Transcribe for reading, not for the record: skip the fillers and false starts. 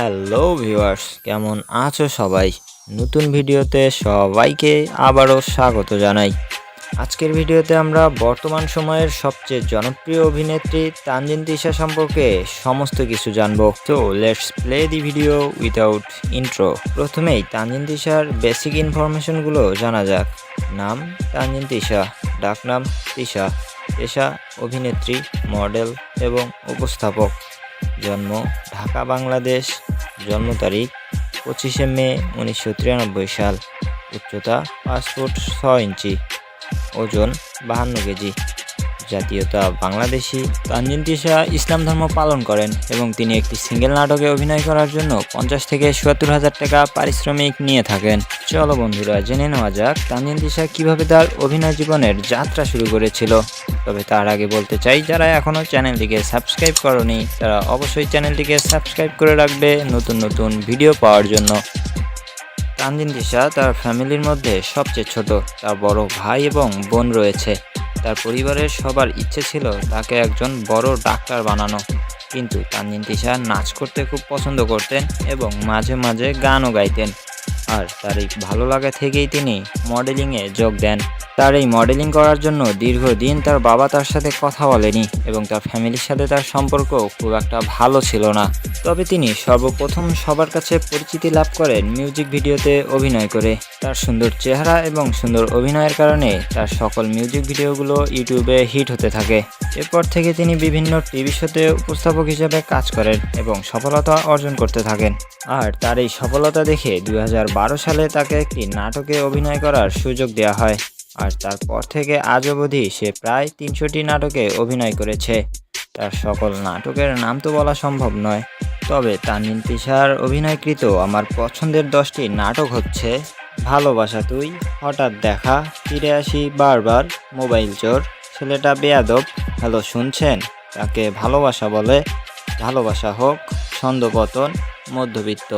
Hello viewers, কেমন আছো সবাই? নতুন ভিডিওতে সবাইকে আবারও স্বাগত জানাই। আজকের ভিডিওতে আমরা বর্তমান সময়ের সবচেয়ে জনপ্রিয় অভিনেত্রী তানজিন তিশা সম্পর্কে সমস্ত কিছু জানবো। তো let's play the video without intro. প্রথমেই তানজিন তিশার বেসিক ইনফরমেশনগুলো জানা যাক। নাম তানজিন তিশা, ডাকনাম তিশা, পেশা অভিনেত্রী, মডেল এবং উপস্থাপক। জন্ম ঢাকা, বাংলাদেশ। জন্ম তারিখ 25শে মে 1993 সাল। উচ্চতা 5 ফুট 6 ইঞ্চি। ওজন 52 কেজি। জাতীয়তা বাংলাদেশি। তানজিন তিশা ইসলাম ধর্ম পালন করেন এবং তিনি একটি সিঙ্গেল নাটকে অভিনয় করার জন্য 50 থেকে ৭৭ হাজার টাকা পারিশ্রমিক নিয়ে থাকেন। চলো বন্ধুরা, জেনে নেওয়া যাক তানজিন তিশা কিভাবে তার অভিনয় জীবনের যাত্রা শুরু করেছিল। তবে তার আগে বলতে চাই, যারা এখনও চ্যানেলটিকে সাবস্ক্রাইব করনি তারা অবশ্যই চ্যানেলটিকে সাবস্ক্রাইব করে রাখবে নতুন নতুন ভিডিও পাওয়ার জন্য। তানজিন তিশা তার ফ্যামিলির মধ্যে সবচেয়ে ছোট। তার বড় ভাই এবং বোন রয়েছে। তার পরিবারের সবার ইচ্ছে ছিল তাকে একজন বড় ডাক্তার বানানো, কিন্তু তানজিন তিশা নাচ করতে খুব পছন্দ করতেন এবং মাঝে মাঝে গানও গাইতেন। আর তার এই ভালো লাগা থেকেই তিনি মডেলিংয়ে যোগ দেন। তার এই মডেলিং করার জন্য দীর্ঘদিন তার বাবা তার সাথে কথা বলেনি এবং তার ফ্যামিলির সাথে তার সম্পর্ক খুব একটা ভালো ছিল না। তবে তিনি সর্বপ্রথম সবার কাছে পরিচিতি লাভ করেন মিউজিক ভিডিওতে অভিনয় করে। তার সুন্দর চেহারা এবং সুন্দর অভিনয়ের কারণে তার সকল মিউজিক ভিডিওগুলো ইউটিউবে হিট হতে থাকে। এরপর থেকে তিনি বিভিন্ন টিভি শোতে উপস্থাপক হিসেবে কাজ করেন এবং সফলতা অর্জন করতে থাকেন। আর তার এই সফলতা দেখে 2012 সালে তাকে একটি নাটকে অভিনয় করার সুযোগ দেওয়া হয়। আর তারপর থেকে আজ অবধি সে প্রায় 300টি নাটকে অভিনয় করেছে। তার সকল নাটকের নাম তো বলা সম্ভব নয়, তবে তানজিন তিশার অভিনয়কৃত আমার পছন্দের 10টি নাটক হচ্ছে: ভালোবাসা তুই, হঠাৎ দেখা, ফিরে আসি বারবার, মোবাইল চোর, ছেলেটা বেয়াদব, হ্যালো শুনছেন, তাকে ভালোবাসা বলে, ভালোবাসা হোক, ছন্দপতন, মধ্যবিত্ত।